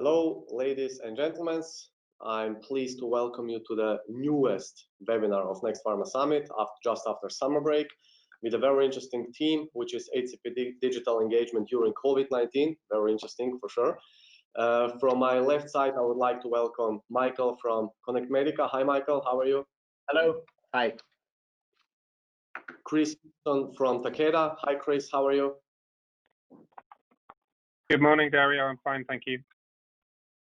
Hello, ladies and gentlemen. I'm pleased to welcome you to the newest webinar of Next Pharma Summit just after summer break with a very interesting theme, which is HCP digital engagement during COVID-19. Very interesting for sure. From my left side, I would like to welcome Michael from Connect Medica. Hi, Michael. How are you? Hello. Hi. Chris from Takeda. Hi, Chris. How are you? Good morning, Dario. I'm fine, thank you.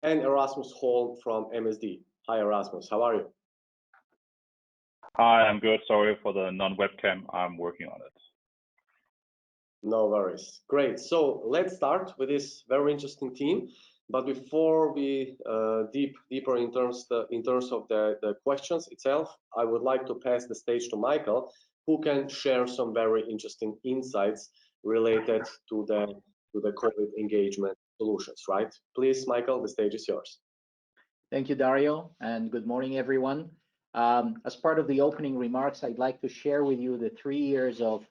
And Erasmus Hall from MSD. Hi, Erasmus. How are you? Hi, I'm good. Sorry for the non-webcam. I'm working on it. No worries. Great. So let's start with this very interesting theme. But before we deeper in terms of the questions itself, I would like to pass the stage to Michael, who can share some very interesting insights related to the COVID engagement solutions, right? Please, Michael, the stage is yours. Thank you, Dario, and good morning, everyone. As part of the opening remarks, I'd like to share with you the 3 years of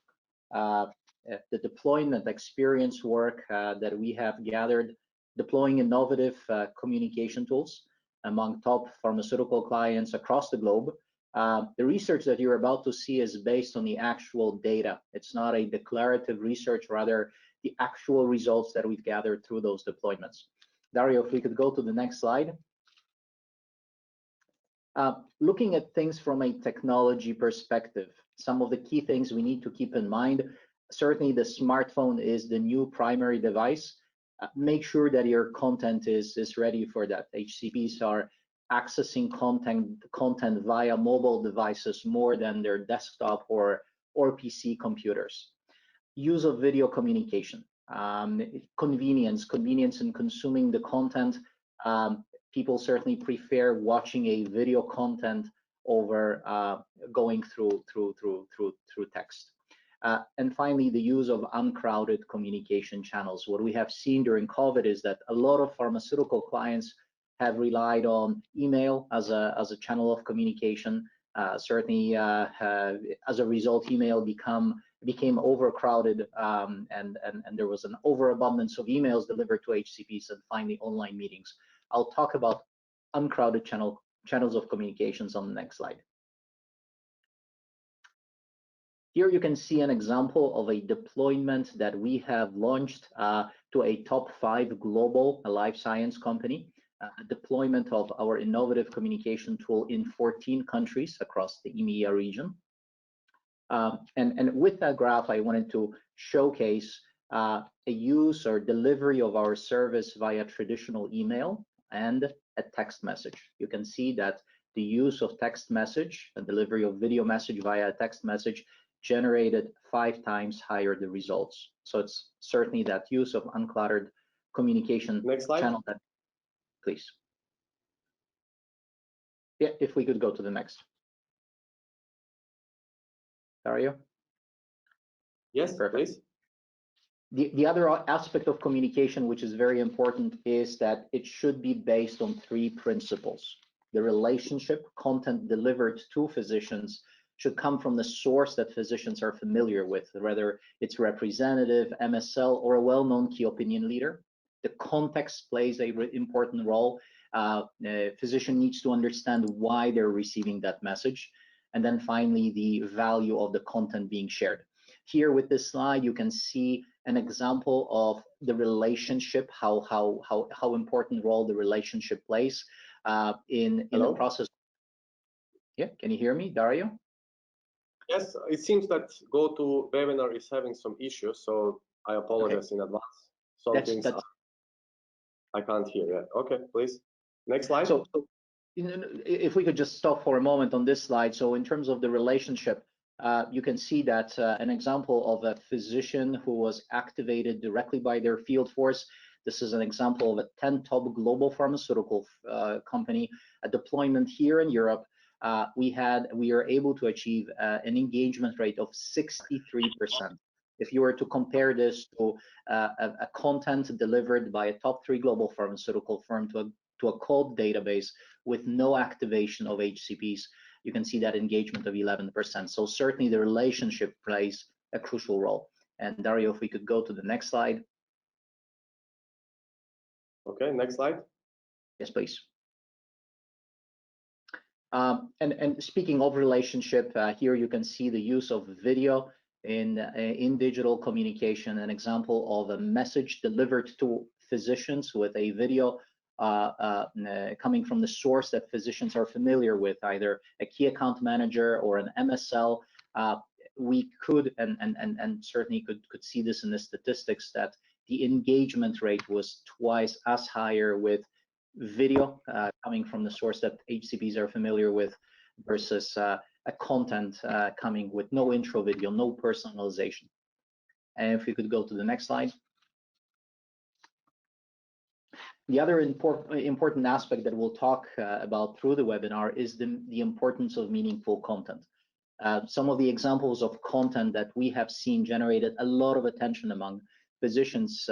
the deployment experience work that we have gathered deploying innovative communication tools among top pharmaceutical clients across the globe. The research that you're about to see is based on the actual data. It's not a declarative research, rather the actual results that we've gathered through those deployments. Dario, if we could go to the next slide. Looking at things from a technology perspective, some of the key things we need to keep in mind, certainly the smartphone is the new primary device. Make sure that your content is ready for that. HCPs are accessing content via mobile devices more than their desktop or PC computers. Use of video communication, convenience in consuming the content. People certainly prefer watching a video content over going through text. And finally, the use of uncrowded communication channels. What we have seen during COVID is that a lot of pharmaceutical clients have relied on email as a channel of communication. Certainly, as a result, email became overcrowded, and there was an overabundance of emails delivered to HCPs and finally online meetings. I'll talk about uncrowded channels of communications on the next slide. Here you can see an example of a deployment that we have launched to a top 5 global life science company, a deployment of our innovative communication tool in 14 countries across the EMEA region. And with that graph, I wanted to showcase a use or delivery of our service via traditional email and a text message. You can see that the use of text message and delivery of video message via text message generated 5 times higher the results. So it's certainly that use of uncluttered communication channel. Please. Yeah, if we could go to the next. Dario? Yes, perfect. Please. The other aspect of communication, which is very important, is that it should be based on 3 principles. The relationship, content delivered to physicians, should come from the source that physicians are familiar with, whether it's representative, MSL, or a well-known key opinion leader. The context plays an important role. A physician needs to understand why they're receiving that message. And then finally, the value of the content being shared. Here with this slide, you can see an example of the relationship, how important role the relationship plays in the process. Yeah, can you hear me, Dario? Yes, it seems that GoToWebinar is having some issues, so I apologize in advance. Some things I can't hear yet. Okay, please. Next slide. So if we could just stop for a moment on this slide. So in terms of the relationship, you can see that an example of a physician who was activated directly by their field force. This is an example of a 10 top global pharmaceutical company, a deployment here in Europe. We are able to achieve an engagement rate of 63%. If you were to compare this to a content delivered by a top 3 global pharmaceutical firm to a cold database with no activation of HCPs, you can see that engagement of 11%. So certainly the relationship plays a crucial role. And Dario, if we could go to the next slide. Okay, next slide. Yes, please. And speaking of relationship, here you can see the use of video in digital communication, an example of a message delivered to physicians with a video coming from the source that physicians are familiar with, either a key account manager or an MSL. We could and certainly could see this in the statistics that the engagement rate was twice as higher with video coming from the source that HCPs are familiar with versus a content coming with no intro video, no personalization. And if we could go to the next slide. The other important aspect that we'll talk about through the webinar is the importance of meaningful content. Some of the examples of content that we have seen generated a lot of attention among physicians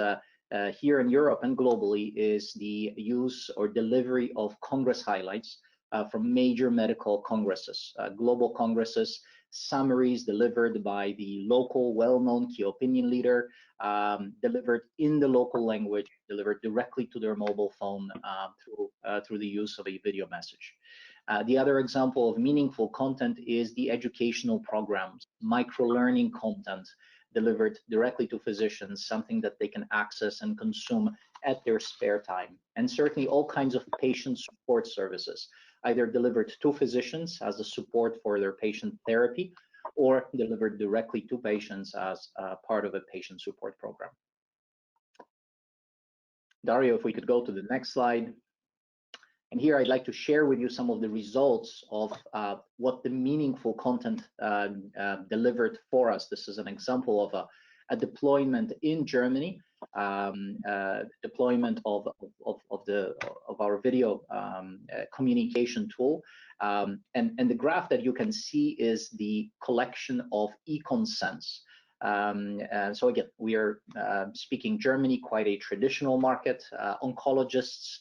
here in Europe and globally is the use or delivery of Congress highlights from major medical congresses, global congresses, summaries delivered by the local well-known key opinion leader, delivered in the local language, delivered directly to their mobile phone through the use of a video message. The other example of meaningful content is the educational programs, micro-learning content delivered directly to physicians, something that they can access and consume at their spare time. And certainly all kinds of patient support services, either delivered to physicians as a support for their patient therapy or delivered directly to patients as part of a patient support program. Dario, if we could go to the next slide. And here I'd like to share with you some of the results of what the meaningful content delivered for us. This is an example of a deployment in Germany, deployment of our video communication tool. And the graph that you can see is the collection of e-consents. So again, we are speaking Germany, quite a traditional market. Oncologists,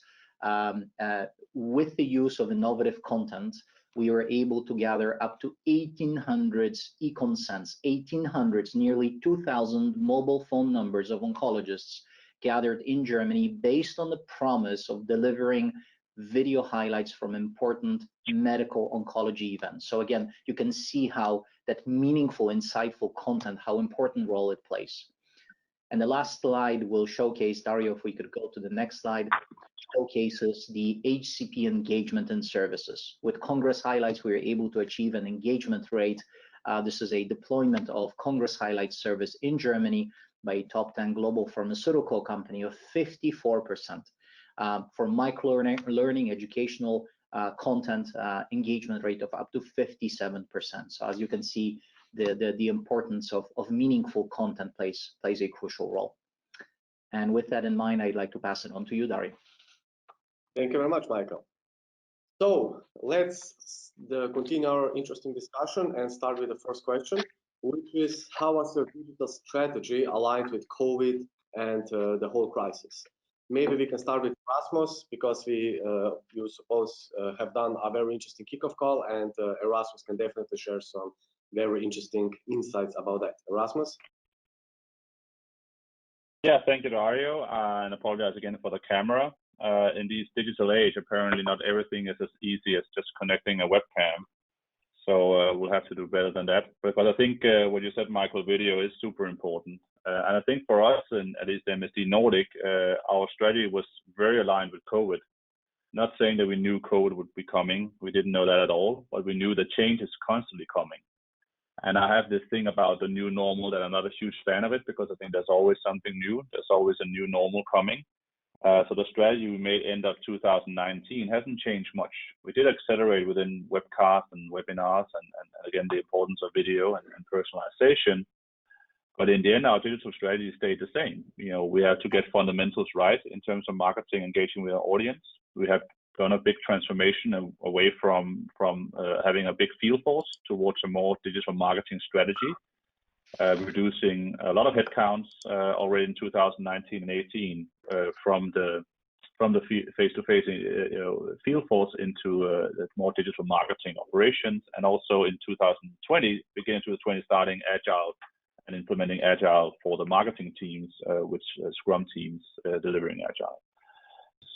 with the use of innovative content, we were able to gather up to 1,800 e-consents, 1,800, nearly 2,000 mobile phone numbers of oncologists gathered in Germany based on the promise of delivering video highlights from important medical oncology events. So again, you can see how that meaningful, insightful content, how important role it plays. And the last slide will showcase, Dario, if we could go to the next slide, showcases the HCP engagement and services. With Congress highlights, we were able to achieve an engagement rate. This is a deployment of Congress highlights service in Germany by a top 10 global pharmaceutical company of 54%. For micro-learning educational content, engagement rate of up to 57%. So as you can see, the importance of meaningful content plays a crucial role. And with that in mind, I'd like to pass it on to you, Dario. Thank you very much, Michael. So let's continue our interesting discussion and start with the first question, which is how was your digital strategy aligned with COVID and the whole crisis? Maybe we can start with Erasmus because you suppose have done a very interesting kickoff call, and Erasmus can definitely share some very interesting insights about that. Erasmus? Yeah, thank you, Dario, and apologize again for the camera. In this digital age, apparently not everything is as easy as just connecting a webcam. So we'll have to do better than that. But I think what you said, Michael, video is super important. And I think for us, and at least MSD Nordic, our strategy was very aligned with COVID. Not saying that we knew COVID would be coming. We didn't know that at all, but we knew the change is constantly coming. And I have this thing about the new normal that I'm not a huge fan of it, because I think there's always something new. There's always a new normal coming. So the strategy we made end of 2019 hasn't changed much. We did accelerate within webcasts and webinars, and again, the importance of video and personalization. But in the end, our digital strategy stayed the same. You know, we have to get fundamentals right in terms of marketing, engaging with our audience. We have done a big transformation away from having a big field force towards a more digital marketing strategy, reducing a lot of headcounts already in 2019 and 18 from the face-to-face field force into the more digital marketing operations, and also in 2020, beginning 2020, starting agile and implementing agile for the marketing teams, which Scrum teams delivering agile.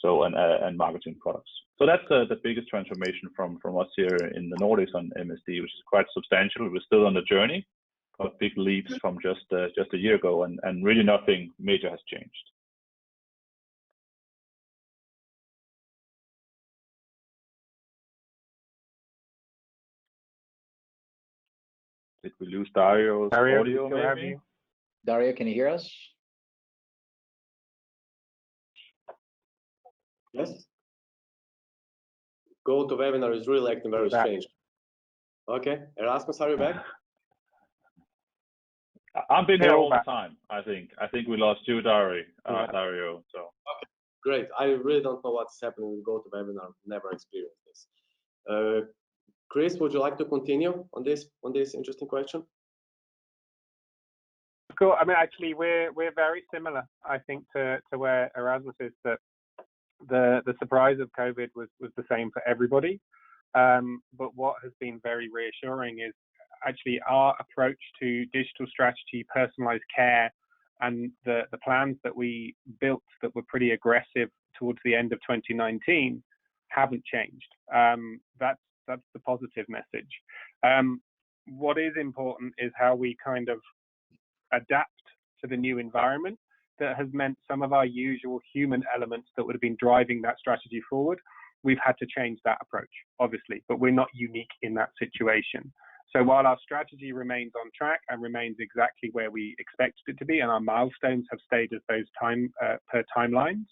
So and marketing products. So that's the biggest transformation from us here in the Nordics on MSD, which is quite substantial. We're still on the journey, but big leaps from just a year ago, and really nothing major has changed. Did we lose Dario's audio maybe? Dario, can you hear us? Yes. Go to webinar is really acting very strange. Okay, Erasmus, are you back? I've been here all the time. I think we lost you, Dario. So. Okay, great. I really don't know what's happening with Go to webinar. Never experienced this. Chris, would you like to continue on this interesting question? Cool. I mean, actually, we're very similar, I think, to where Erasmus is. That the surprise of COVID was the same for everybody. But what has been very reassuring is actually our approach to digital strategy, personalized care, and the plans that we built that were pretty aggressive towards the end of 2019 haven't changed. That's the positive message. What is important is how we kind of adapt to the new environment that has meant some of our usual human elements that would have been driving that strategy forward. We've had to change that approach, obviously, but we're not unique in that situation. So while our strategy remains on track and remains exactly where we expected it to be, and our milestones have stayed as those per timelines,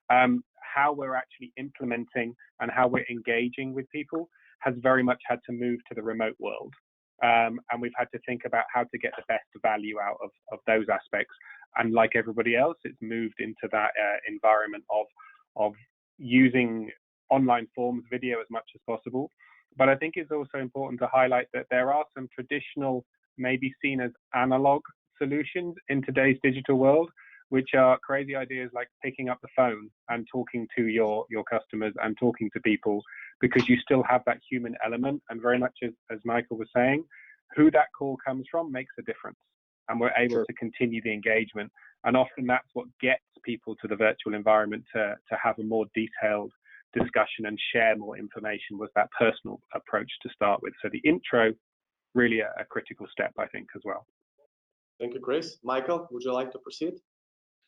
how we're actually implementing and how we're engaging with people has very much had to move to the remote world. And we've had to think about how to get the best value out of those aspects. And like everybody else, it's moved into that environment of using online forms, video as much as possible. But I think it's also important to highlight that there are some traditional, maybe seen as analog solutions in today's digital world, which are crazy ideas like picking up the phone and talking to your customers and talking to people, because you still have that human element. And very much as Michael was saying, who that call comes from makes a difference. And we're able to continue the engagement. And often that's what gets people to the virtual environment to have a more detailed discussion and share more information, was that personal approach to start with. So the intro, really a critical step, I think, as well. Thank you, Chris. Michael, would you like to proceed?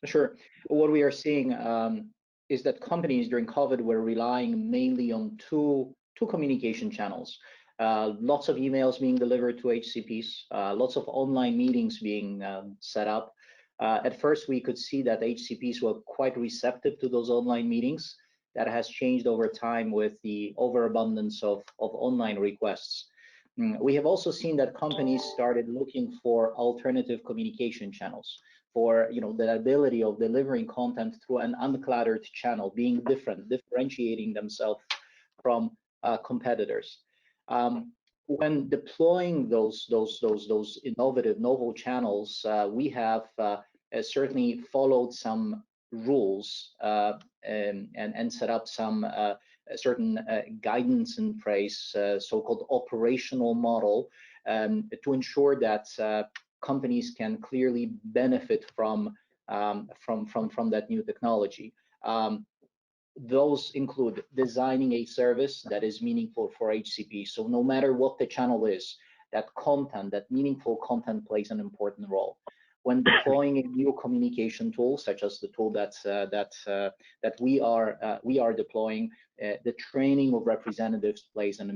Sure. What we are seeing is that companies during COVID were relying mainly on two communication channels. Lots of emails being delivered to HCPs, lots of online meetings being set up. At first, we could see that HCPs were quite receptive to those online meetings. That has changed over time with the overabundance of online requests. We have also seen that companies started looking for alternative communication channels, for the ability of delivering content through an uncluttered channel, being different, differentiating themselves from competitors. When deploying those innovative, novel channels, we have certainly followed some rules and set up some certain guidance in place, so-called operational model, to ensure that companies can clearly benefit from that new technology. Those include designing a service that is meaningful for HCP. So no matter what the channel is, that meaningful content plays an important role. When deploying a new communication tool, such as the tool that we are deploying, the training of representatives plays an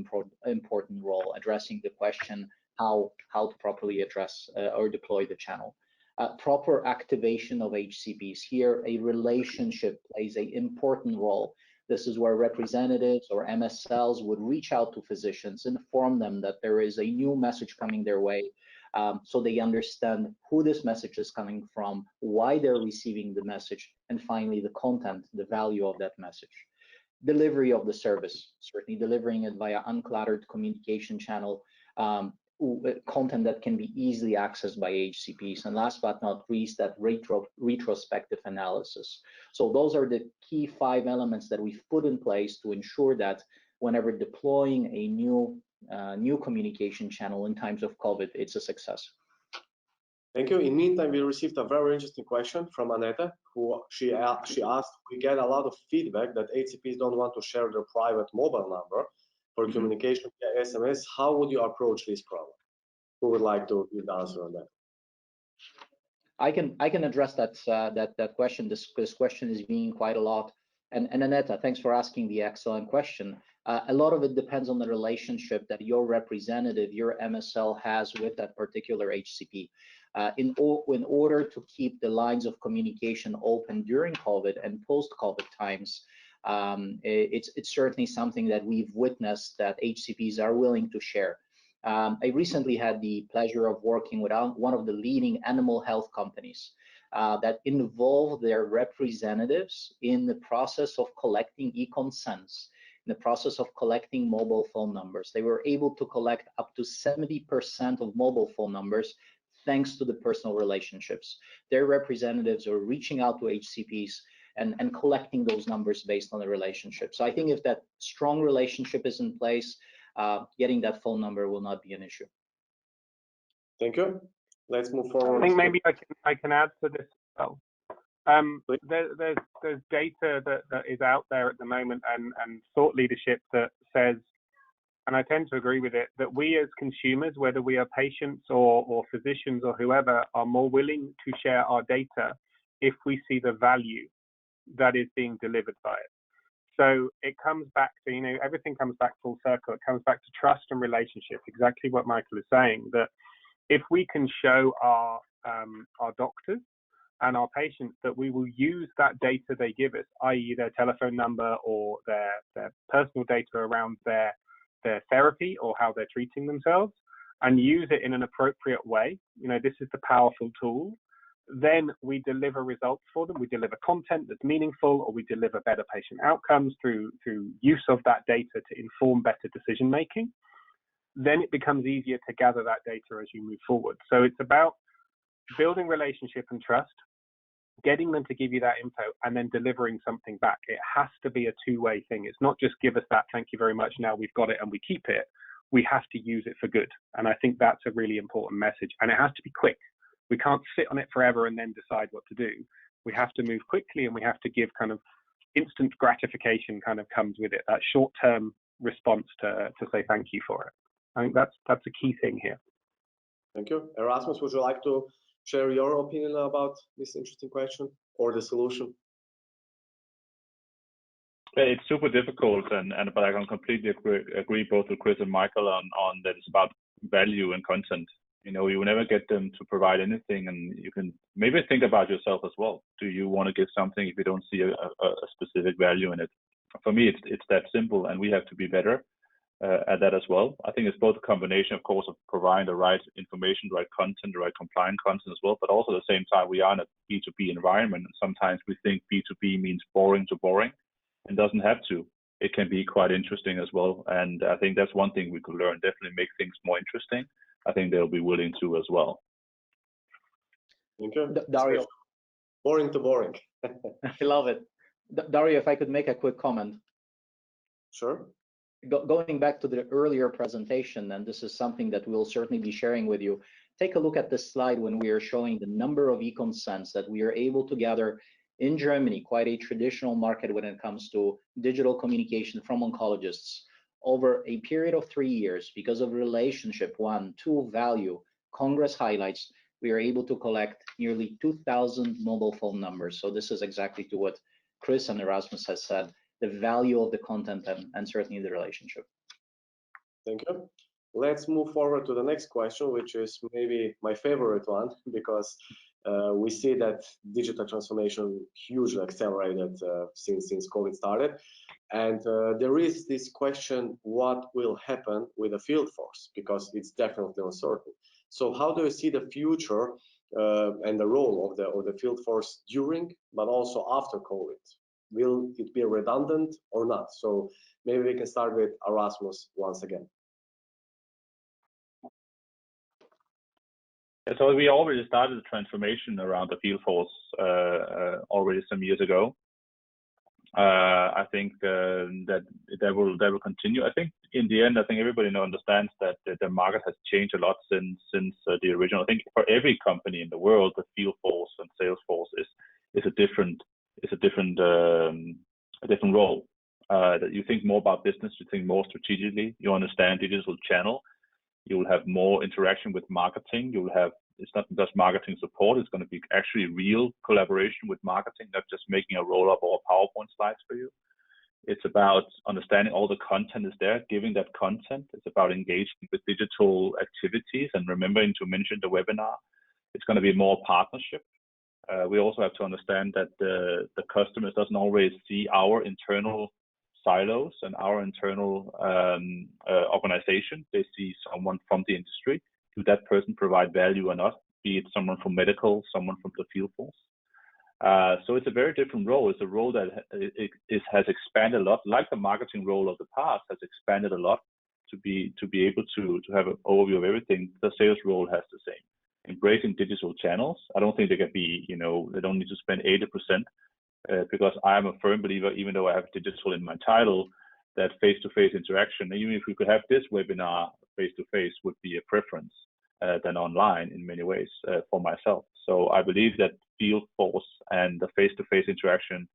important role, addressing the question how to properly address or deploy the channel. Proper activation of HCPs. Here, a relationship plays an important role. This is where representatives or MSLs would reach out to physicians, inform them that there is a new message coming their way, so they understand who this message is coming from, why they're receiving the message, and finally the content, the value of that message. Delivery of the service, certainly delivering it via uncluttered communication channel, content that can be easily accessed by HCPs, and last but not least, that retrospective analysis. So those are the key 5 elements that we've put in place to ensure that whenever deploying a new communication channel in times of COVID, it's a success. Thank you. In meantime, we received a very interesting question from Aneta, who she asked, we get a lot of feedback that HCPs don't want to share their private mobile number for communication via SMS. How would you approach this problem? Who would like to give the answer on that? I can address that question. This question is being quite a lot. And Aneta, thanks for asking the excellent question. A lot of it depends on the relationship that your representative, your MSL, has with that particular HCP. In order to keep the lines of communication open during COVID and post-COVID times, it's certainly something that we've witnessed that HCPs are willing to share. I recently had the pleasure of working with one of the leading animal health companies that involved their representatives in the process of collecting e-consents, in the process of collecting mobile phone numbers. They were able to collect up to 70% of mobile phone numbers thanks to the personal relationships. Their representatives are reaching out to HCPs and collecting those numbers based on the relationship. So I think if that strong relationship is in place, getting that phone number will not be an issue. Thank you. Let's move forward. I think maybe I can add to this as well. There's data that is out there at the moment and thought leadership that says, and I tend to agree with it, that we as consumers, whether we are patients or physicians or whoever, are more willing to share our data if we see the value that is being delivered by it. So it comes back to, everything comes back full circle. It comes back to trust and relationship, exactly what Michael is saying, that if we can show our doctors and our patients that we will use that data they give us, i.e. their telephone number or their personal data around their therapy or how they're treating themselves, and use it in an appropriate way, this is the powerful tool, then we deliver results for them. We deliver content that's meaningful, or we deliver better patient outcomes through use of that data to inform better decision making. Then it becomes easier to gather that data as you move forward. So it's about building relationship and trust, getting them to give you that info, and then delivering something back. It has to be a two-way thing. It's not just give us that, thank you very much, now we've got it and we keep it. We have to use it for good. And I think that's a really important message. And it has to be quick. We can't sit on it forever and then decide what to do. We have to move quickly, and we have to give kind of instant gratification kind of comes with it, that short-term response to say thank you for it. I think that's a key thing here. Thank you. Erasmus, would you like to share your opinion about this interesting question or the solution? It's super difficult, but I can completely agree both with Chris and Michael on that it's about value and content. You will never get them to provide anything, and you can maybe think about yourself as well. Do you want to give something if you don't see a specific value in it? For me, it's that simple, and we have to be better at that as well. I think it's both a combination, of course, of providing the right information, the right content, the right compliant content as well, but also at the same time, we are in a B2B environment, and sometimes we think B2B means boring to boring. It doesn't have to. It can be quite interesting as well, and I think that's one thing we could learn, definitely make things more interesting. I think they'll be willing to as well. Thank you. Dario. Boring to boring. I love it. Dario, if I could make a quick comment. Sure. Going back to the earlier presentation, and this is something that we'll certainly be sharing with you, take a look at this slide when we are showing the number of e-consents that we are able to gather in Germany, quite a traditional market when it comes to digital communication from oncologists. Over a period of 3 years, because of relationship, 1, 2, value, Congress highlights, we are able to collect nearly 2,000 mobile phone numbers. So this is exactly to what Chris and Erasmus has said, the value of the content and certainly the relationship. Thank you. Let's move forward to the next question, which is maybe my favorite one, because we see that digital transformation hugely accelerated since COVID started. And there is this question, what will happen with the field force? Because it's definitely uncertain. So how do you see the future and the role of the field force during, but also after COVID? Will it be redundant or not? So maybe we can start with Erasmus once again. So we already started the transformation around the field force already some years ago. I think that will continue. I think in the end, I think everybody understands that the market has changed a lot since the original. I think for every company in the world, the field force and sales force is a different role. That you think more about business, you think more strategically, you understand digital channel, you will have more interaction with marketing. You will have, it's not just marketing support, it's going to be actually real collaboration with marketing, not just making a roll up or PowerPoint slides for you. It's about understanding all the content is there, giving that content. It's about engaging with digital activities and remembering to mention the webinar. It's going to be more partnership. We also have to understand that the customers doesn't always see our internal silos and our internal organization. They see someone from the industry. Do that person provide value or not? Be it someone from medical, someone from the field force. So it's a very different role. It's a role that has expanded a lot, like the marketing role of the past has expanded a lot to be able to have an overview of everything. The sales role has the same. Embracing digital channels. I don't think they can be, they don't need to spend 80%. Because I am a firm believer, even though I have digital in my title, that face-to-face interaction, even if we could have this webinar face-to-face, would be a preference than online in many ways for myself. So I believe that field force and the face-to-face interaction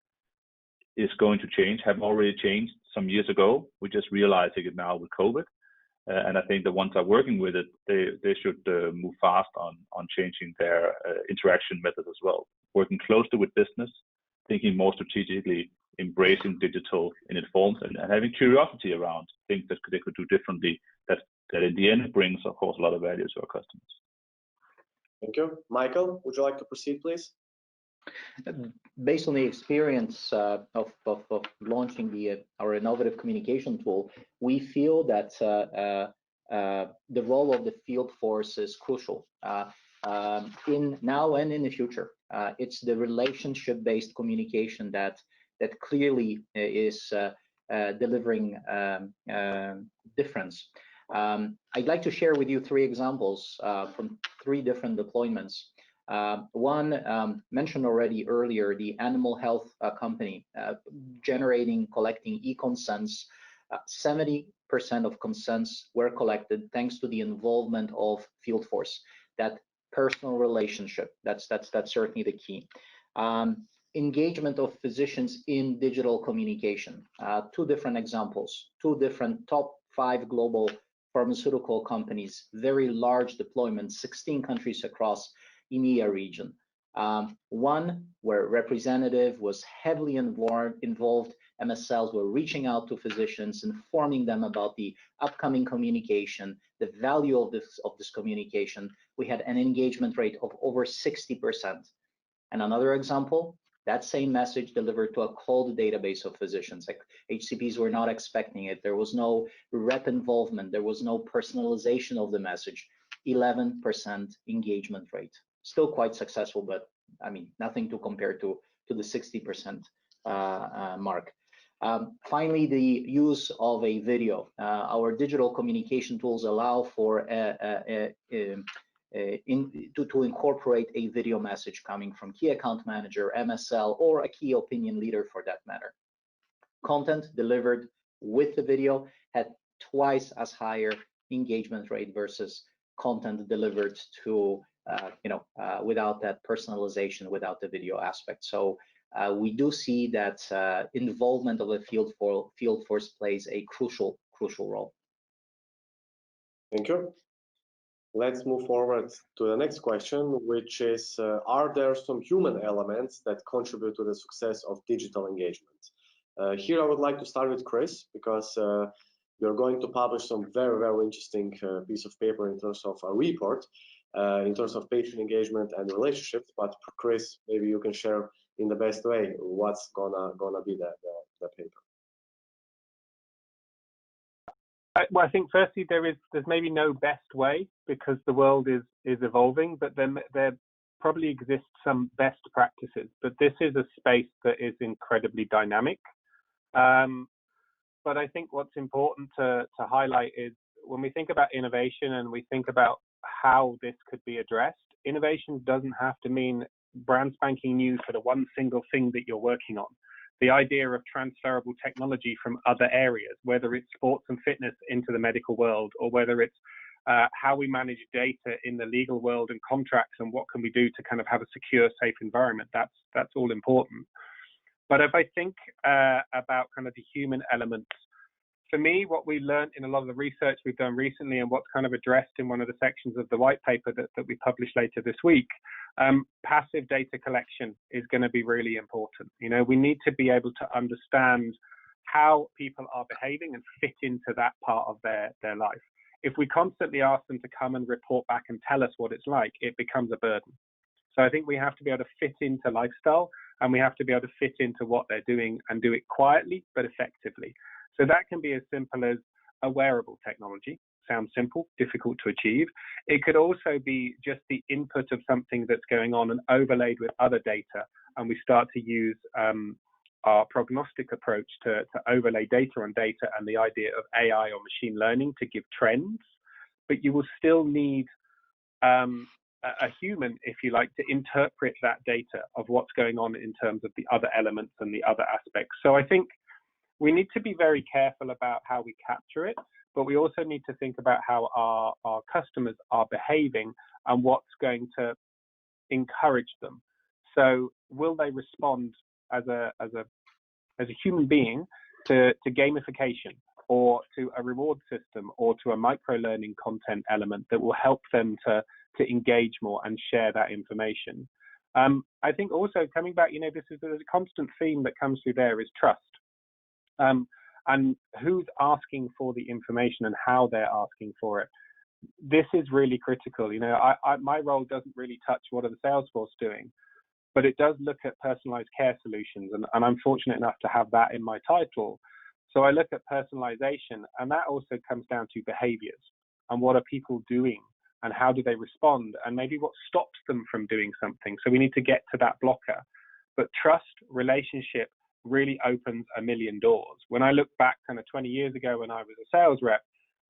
is going to change, have already changed some years ago. We're just realizing it now with COVID. And I think the ones that are working with it, they should move fast on changing their interaction methods as well. Working closely with business, thinking more strategically, embracing digital in its forms, and having curiosity around things that they could do differently, that in the end brings, of course, a lot of value to our customers. Thank you. Michael, would you like to proceed, please? Based on the experience of launching our innovative communication tool, we feel that the role of the field force is crucial in now and in the future. It's the relationship-based communication that clearly is delivering difference. I'd like to share with you 3 examples from 3 different deployments. One mentioned already earlier, the animal health company collecting e-consents. 70% of consents were collected thanks to the involvement of field force. That personal relationship, that's certainly the key. Engagement of physicians in digital communication. 2 different examples, 2 different top 5 global pharmaceutical companies, very large deployments, 16 countries across EMEA region. One where representative was heavily involved, MSLs were reaching out to physicians, informing them about the upcoming communication, the value of this communication. We had an engagement rate of over 60%. And another example, that same message delivered to a cold database of physicians. Like HCPs were not expecting it. There was no rep involvement. There was no personalization of the message. 11% engagement rate. Still quite successful, but I mean, nothing to compare to the 60% mark. Finally, the use of a video. Our digital communication tools allow for to incorporate a video message coming from key account manager, MSL, or a key opinion leader for that matter. Content delivered with the video had twice as higher engagement rate versus content delivered to without that personalization, without the video aspect. So we do see that involvement of the field force plays a crucial role. Thank you. Let's move forward to the next question, which is, are there some human elements that contribute to the success of digital engagement? Here I would like to start with Chris, because you're going to publish some very, very interesting piece of paper in terms of a report, in terms of patient engagement and relationships. But Chris, maybe you can share in the best way what's gonna be the paper. Well, I think firstly there's maybe no best way, because the world is evolving, but then there probably exists some best practices. But this is a space that is incredibly dynamic. But I think what's important to highlight is when we think about innovation and we think about how this could be addressed, innovation doesn't have to mean brand spanking new for the one single thing that you're working on. the idea of transferable technology from other areas, whether it's sports and fitness into the medical world, or whether it's how we manage data in the legal world and contracts, and what can we do to kind of have a secure, safe environment. That's all important. But if I think about kind of the human elements, for me, what we learned in a lot of the research we've done recently, and what's kind of addressed in one of the sections of the white paper that we publish later this week, passive data collection is going to be really important. You know, we need to be able to understand how people are behaving and fit into that part of their life. If we constantly ask them to come and report back and tell us what it's like, it becomes a burden. So I think we have to be able to fit into lifestyle, and we have to be able to fit into what they're doing and do it quietly but effectively. So that can be as simple as a wearable technology. Sounds simple, difficult to achieve. It could also be just the input of something that's going on and overlaid with other data, and we start to use our prognostic approach to overlay data on data, and the idea of AI or machine learning to give trends. But you will still need a human, if you like, to interpret that data of what's going on in terms of the other elements and the other aspects. So I think we need to be very careful about how we capture it, but we also need to think about how our customers are behaving and what's going to encourage them. So will they respond as a human being to gamification, or to a reward system, or to a micro-learning content element that will help them to engage more and share that information? I think also, coming back, there's a constant theme that comes through there is trust. And who's asking for the information and how they're asking for it. This is really critical. My role doesn't really touch what are the sales force doing, but it does look at personalized care solutions, and I'm fortunate enough to have that in my title. So I look at personalization, and that also comes down to behaviors and what are people doing and how do they respond, and maybe what stops them from doing something. So we need to get to that blocker. But trust, relationship really opens a million doors. When I look back kind of 20 years ago when I was a sales rep,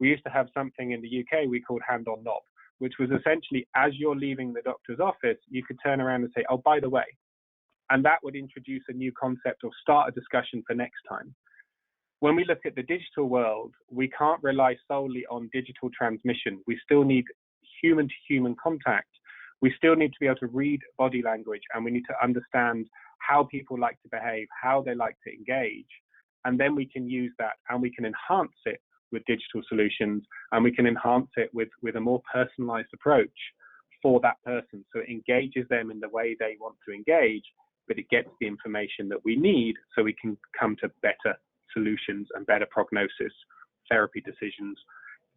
we used to have something in the UK we called hand on knob, which was essentially, as you're leaving the doctor's office, you could turn around and say, oh, by the way, and that would introduce a new concept or start a discussion for next time. When we look at the digital world, we can't rely solely on digital transmission. We still need human-to-human contact. We still need to be able to read body language, and we need to understand how people like to behave, how they like to engage. And then we can use that, and we can enhance it with digital solutions, and we can enhance it with a more personalized approach for that person. So it engages them in the way they want to engage, but it gets the information that we need so we can come to better solutions and better prognosis, therapy decisions,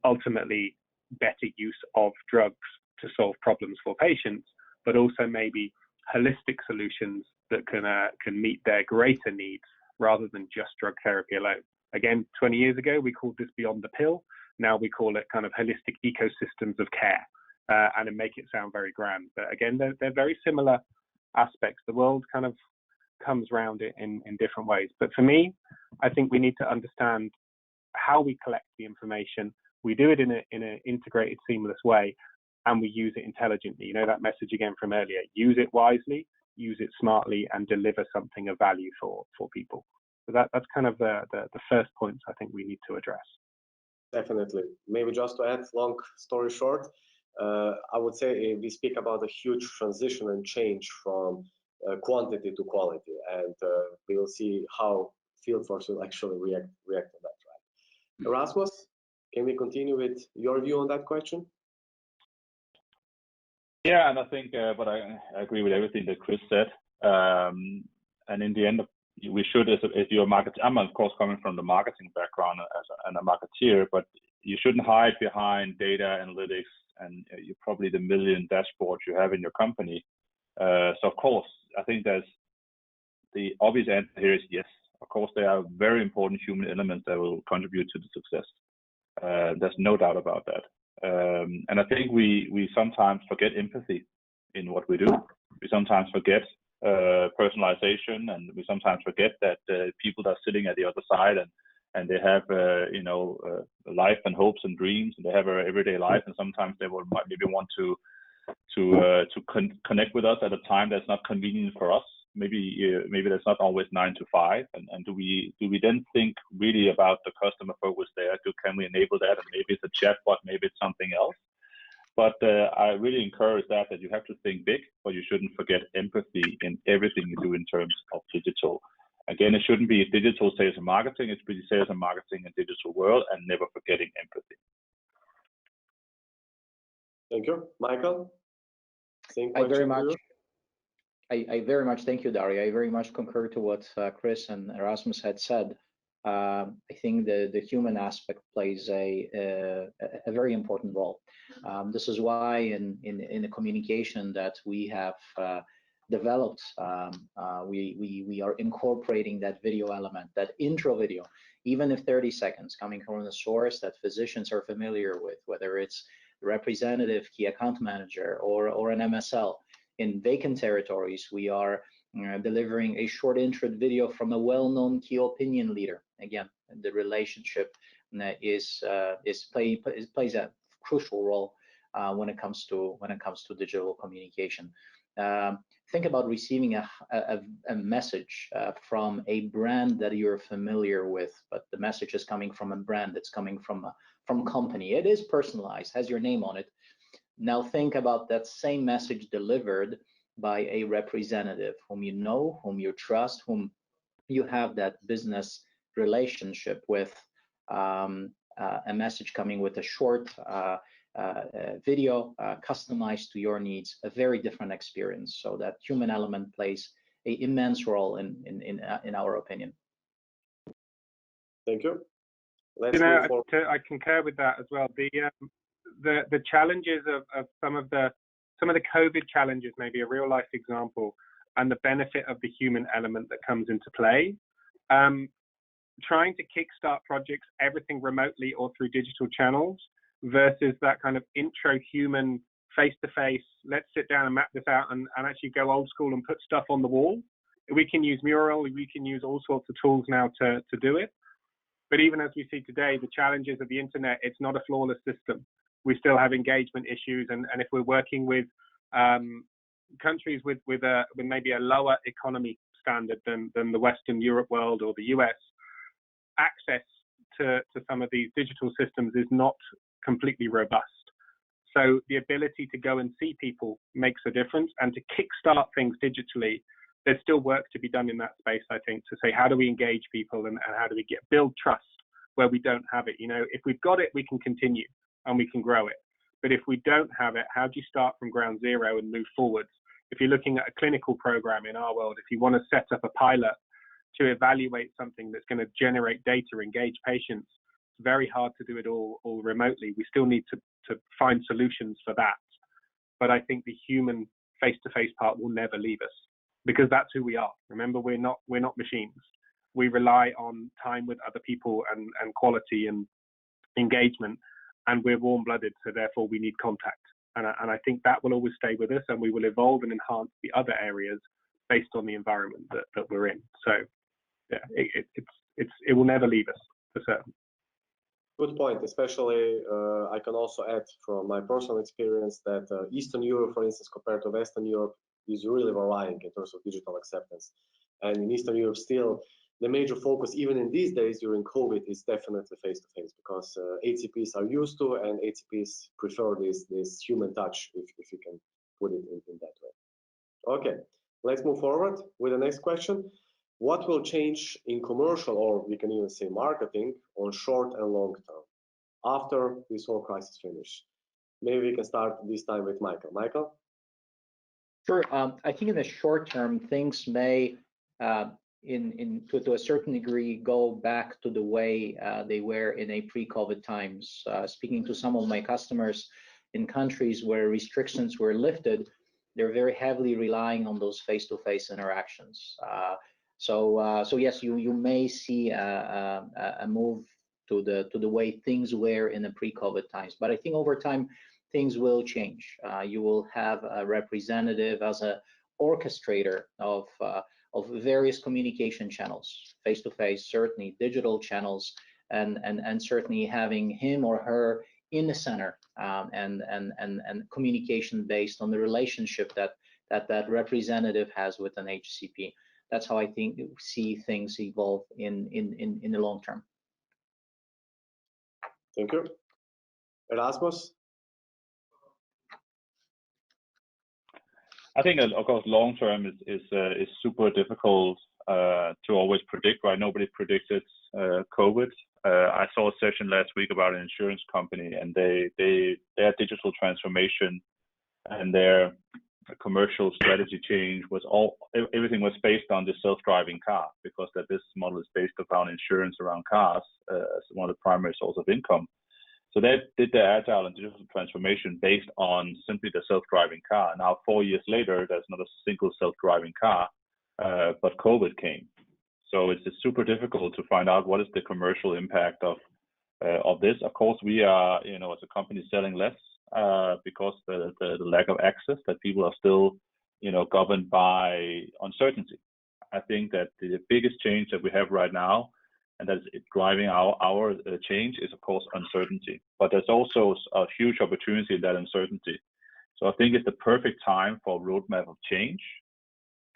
ultimately better use of drugs to solve problems for patients, but also maybe holistic solutions that can meet their greater needs rather than just drug therapy alone. Again, 20 years ago, we called this beyond the pill. Now we call it kind of holistic ecosystems of care, and it make it sound very grand. But again, they're very similar aspects. The world kind of comes around it in different ways. But for me, I think we need to understand how we collect the information. We do it in an integrated, seamless way, and we use it intelligently. That message again from earlier: use it wisely, use it smartly, and deliver something of value for people. So that's kind of the first points I think we need to address. Definitely. Maybe just to add, long story short, I would say we speak about a huge transition and change from quantity to quality, and we will see how field force will actually react to that. Right, Erasmus, can we continue with your view on that question? Yeah, and I think, but I agree with everything that Chris said. And in the end, we should, if you're a marketer, I'm of course coming from the marketing background and a marketeer, but you shouldn't hide behind data analytics and you're probably the million dashboards you have in your company. So of course, I think there's the obvious answer here is yes. Of course, there are very important human elements that will contribute to the success. There's no doubt about that. And I think we sometimes forget empathy in what we do. We sometimes forget personalization, and we sometimes forget that people that are sitting at the other side and they have life and hopes and dreams, and they have an everyday life, and sometimes they will maybe want to connect with us at a time that's not convenient for us. maybe that's not always 9 to 5, and do we then think really about the customer focus there? Can we enable that? And maybe it's a chatbot, maybe it's something else. But I really encourage that you have to think big, but you shouldn't forget empathy in everything you do in terms of digital. Again, it shouldn't be digital sales and marketing. It's really sales and marketing in digital world, and never forgetting empathy. Thank you, Michael. I very much thank you, Dario. I very much concur to what Chris and Erasmus had said. I think the human aspect plays a very important role. This is why in the communication that we have developed, we are incorporating that video element, that intro video, even if 30 seconds, coming from a source that physicians are familiar with, whether it's representative, key account manager, or an MSL. In vacant territories, we are delivering a short intro video from a well-known key opinion leader. Again, the relationship plays a crucial role when it comes to digital communication. Think about receiving a message from a brand that you're familiar with, but the message is coming from a brand that's coming from company. It is personalized, has your name on it. Now think about that same message delivered by a representative whom you know, whom you trust, whom you have that business relationship with. A message coming with a short video customized to your needs, a very different experience. So that human element plays an immense role in our opinion. Thank you. I concur with that as well. The challenges of some of the COVID challenges, maybe a real life example, and the benefit of the human element that comes into play. Trying to kickstart projects, everything remotely or through digital channels, versus that kind of intro human face-to-face, let's sit down and map this out and actually go old school and put stuff on the wall. We can use Mural, we can use all sorts of tools now to do it. But even as we see today, the challenges of the internet, it's not a flawless system. We still have engagement issues, and if we're working with countries with maybe a lower economy standard than the Western Europe world or the US, access to some of these digital systems is not completely robust. So the ability to go and see people makes a difference, and to kickstart things digitally, there's still work to be done in that space, I think, to say, how do we engage people and how do we build trust where we don't have it? You know, if we've got it, we can continue and we can grow it. But if we don't have it, how do you start from ground zero and move forwards? If you're looking at a clinical program in our world, if you want to set up a pilot to evaluate something that's going to generate data, engage patients, it's very hard to do it all remotely. We still need to find solutions for that. But I think the human face-to-face part will never leave us, because that's who we are. Remember, we're not machines. We rely on time with other people and quality and engagement, and we're warm-blooded, so therefore we need contact. And I think that will always stay with us, and we will evolve and enhance the other areas based on the environment that we're in. So yeah, it will never leave us, for certain. Good point. Especially, I can also add from my personal experience that Eastern Europe, for instance, compared to Western Europe, is really varying in terms of digital acceptance. And in Eastern Europe, still, the major focus, even in these days during COVID, is definitely face-to-face, because HCPs are used to, and HCPs prefer this human touch, if you can put it in that way. Okay, let's move forward with the next question. What will change in commercial, or we can even say marketing, on short and long term after this whole crisis finish? Maybe we can start this time with Michael. Michael? Sure. I think in the short term, things may, to a certain degree, go back to the way they were in a pre-COVID times. Speaking to some of my customers in countries where restrictions were lifted, they're very heavily relying on those face-to-face interactions. So yes, you may see a move to the way things were in the pre-COVID times. But I think over time, things will change. You will have a representative as an orchestrator of various communication channels, face-to-face, certainly digital channels, and certainly having him or her in the center, and communication based on the relationship that that representative has with an HCP. That's how I see things evolve in the long term. Thank you. Erasmus? I think, of course, long term is super difficult to always predict, right? Nobody predicted COVID. I saw a session last week about an insurance company, and their digital transformation and their commercial strategy change was everything was based on the self-driving car, because that business model is based upon insurance around cars as one of the primary sources of income. So they did their agile and digital transformation based on simply the self-driving car. Now, 4 years later, there's not a single self-driving car, but COVID came. So it's super difficult to find out what is the commercial impact of this. Of course, we are, as a company, selling less because the lack of access, that people are still, governed by uncertainty. I think that the biggest change that we have right now, and that's driving our change, is of course uncertainty. But there's also a huge opportunity in that uncertainty. So I think it's the perfect time for a roadmap of change.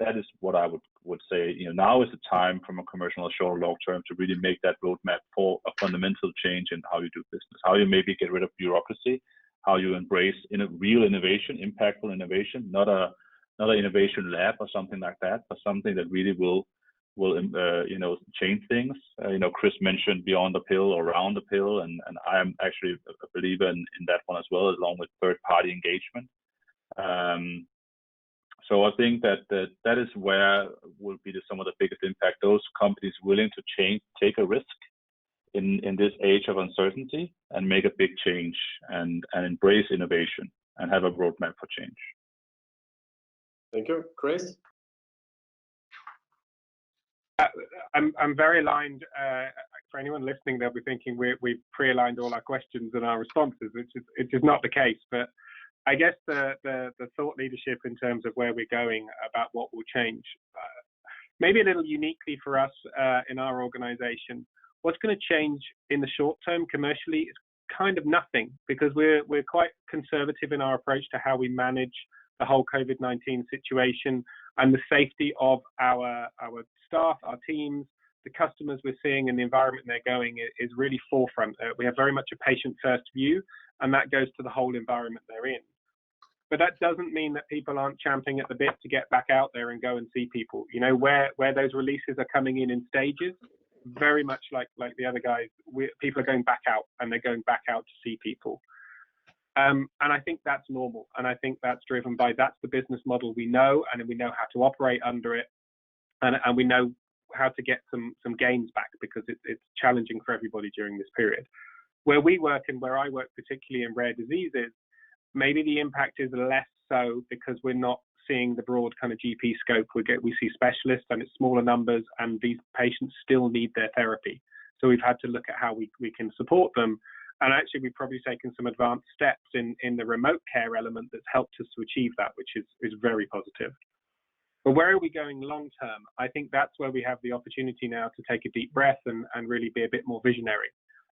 That is what I would say. Now is the time from a commercial short long term to really make that roadmap for a fundamental change in how you do business, how you maybe get rid of bureaucracy, how you embrace real innovation, impactful innovation, not an innovation lab or something like that, but something that really will change things. Chris mentioned beyond the pill or around the pill, and I am actually a believer in that one as well, along with third-party engagement. So I think that is where will be some of the biggest impact. Those companies willing to change, take a risk in this age of uncertainty, and make a big change and embrace innovation and have a roadmap for change. Thank you. Chris? I'm very aligned. For anyone listening, they'll be thinking we've pre-aligned all our questions and our responses, which is not the case. But I guess the thought leadership in terms of where we're going about what will change, maybe a little uniquely for us in our organization, what's going to change in the short term commercially is kind of nothing, because we're quite conservative in our approach to how we manage the whole COVID-19 situation, and the safety of our staff, our teams, the customers we're seeing, and the environment they're going is really forefront. We have very much a patient-first view, and that goes to the whole environment they're in. But that doesn't mean that people aren't champing at the bit to get back out there and go and see people. Where those releases are coming in stages, very much like the other guys, people are going back out, and they're going back out to see people. And I think that's normal, and I think that's driven by that's the business model we know, and we know how to operate under it, and we know how to get some gains back, because it's challenging for everybody during this period. Where we work, and where I work particularly in rare diseases, maybe the impact is less so because we're not seeing the broad kind of GP scope. We see specialists, and it's smaller numbers, and these patients still need their therapy. So we've had to look at how we can support them. And actually, we've probably taken some advanced steps in the remote care element that's helped us to achieve that, which is very positive. But where are we going long term? I think that's where we have the opportunity now to take a deep breath and really be a bit more visionary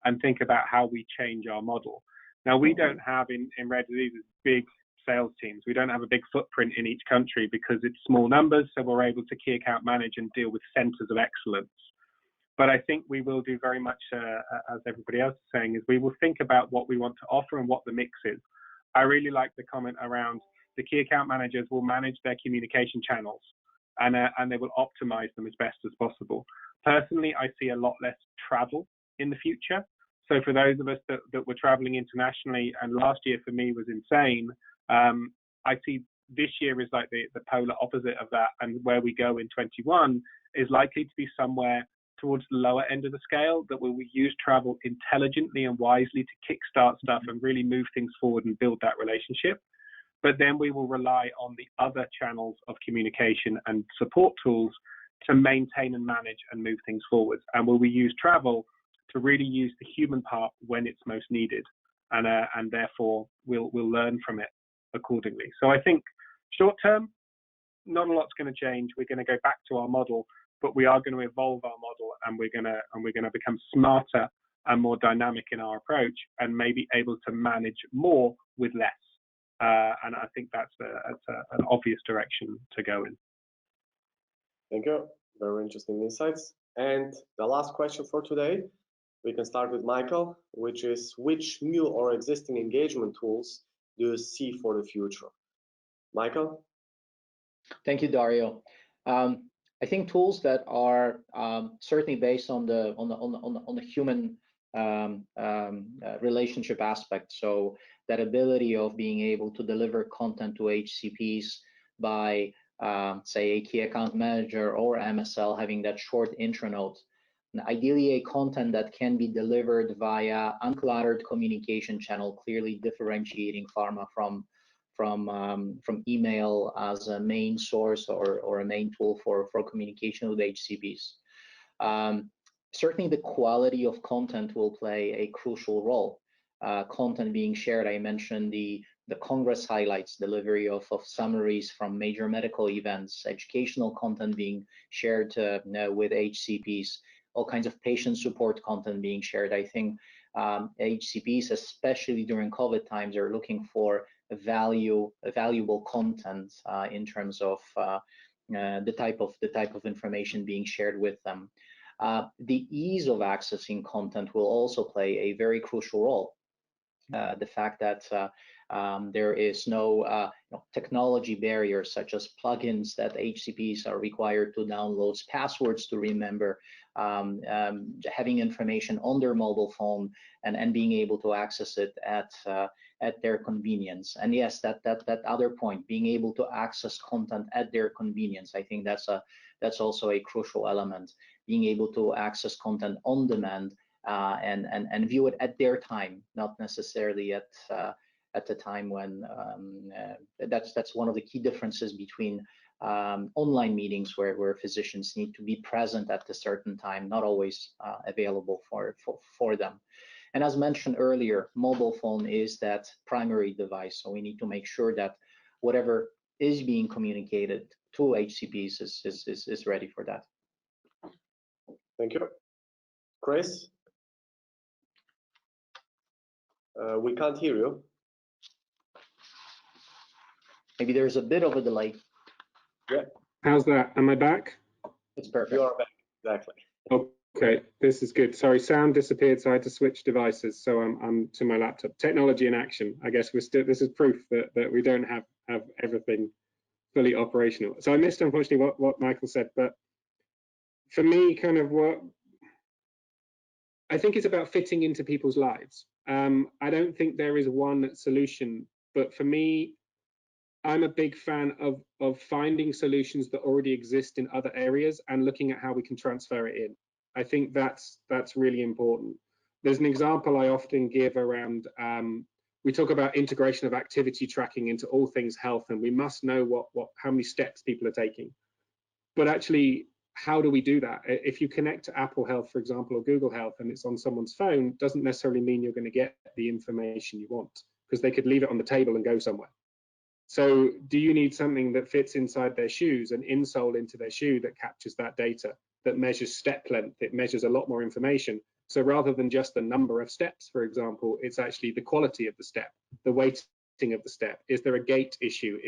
and think about how we change our model. Now, we don't have in rare diseases big sales teams. We don't have a big footprint in each country because it's small numbers, so we're able to key account manage and deal with centers of excellence. But I think we will do very much, as everybody else is saying, is we will think about what we want to offer and what the mix is. I really like the comment around the key account managers will manage their communication channels, and they will optimize them as best as possible. Personally, I see a lot less travel in the future. So for those of us that were traveling internationally, and last year for me was insane, I see this year is like the polar opposite of that, and where we go in 21 is likely to be somewhere towards the lower end of the scale, that we use travel intelligently and wisely to kickstart stuff and really move things forward and build that relationship. But then we will rely on the other channels of communication and support tools to maintain and manage and move things forward. And will we use travel to really use the human part when it's most needed, and therefore we'll learn from it accordingly. So I think short term, not a lot's going to change. We're going to go back to our model, but we are going to evolve our model, and we're going to become smarter and more dynamic in our approach, and maybe able to manage more with less. and I think that's an obvious direction to go in. Thank you. Very interesting insights. And the last question for today, we can start with Michael, which is which new or existing engagement tools do you see for the future? Michael? Thank you, Dario. I think tools that are certainly based on the human relationship aspect. So that ability of being able to deliver content to HCPs by say a key account manager or MSL having that short intro note. And ideally, a content that can be delivered via uncluttered communication channel, clearly differentiating pharma from email as a main source or a main tool for communication with HCPs. Certainly, the quality of content will play a crucial role. Content being shared, I mentioned the Congress highlights, delivery of summaries from major medical events, educational content being shared with HCPs, all kinds of patient support content being shared. I think HCPs, especially during COVID times, are looking for valuable content in terms of the type of information being shared with them. The ease of accessing content will also play a very crucial role. The fact that there is no technology barriers such as plugins that HCPs are required to download, passwords to remember, having information on their mobile phone and being able to access it at their convenience. And yes, that other point, being able to access content at their convenience, I think that's also a crucial element. Being able to access content on demand and view it at their time, not necessarily at the time when that's one of the key differences between online meetings where physicians need to be present at a certain time, not always available for them. And as mentioned earlier, mobile phone is that primary device, so we need to make sure that whatever is being communicated to HCPs is ready for that. Thank you. Chris? We can't hear you. Maybe there's a bit of a delay. Yeah. How's that? Am I back? It's perfect. You are back, exactly. Okay, this is good. Sorry, sound disappeared, so I had to switch devices. So I'm to my laptop. Technology in action. I guess we're still. This is proof that we don't have everything fully operational. So I missed, unfortunately, what Michael said. But for me, kind of what I think it's about fitting into people's lives. I don't think there is one solution, but for me, I'm a big fan of finding solutions that already exist in other areas and looking at how we can transfer it in. I think that's really important. There's an example I often give around, we talk about integration of activity tracking into all things health, and we must know how many steps people are taking. But actually, how do we do that? If you connect to Apple Health, for example, or Google Health, and it's on someone's phone, doesn't necessarily mean you're going to get the information you want, because they could leave it on the table and go somewhere. So do you need something that fits inside their shoes, an insole into their shoe that captures that data, that measures step length, it measures a lot more information. So rather than just the number of steps, for example, it's actually the quality of the step, the weighting of the step. Is there a gait issue?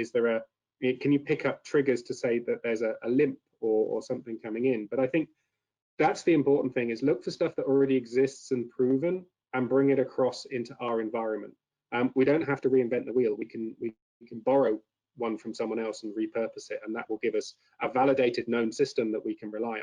Can you pick up triggers to say that there's a limp or something coming in? But I think that's the important thing, is look for stuff that already exists and proven and bring it across into our environment. We don't have to reinvent the wheel. We can borrow one from someone else and repurpose it, and that will give us a validated known system that we can rely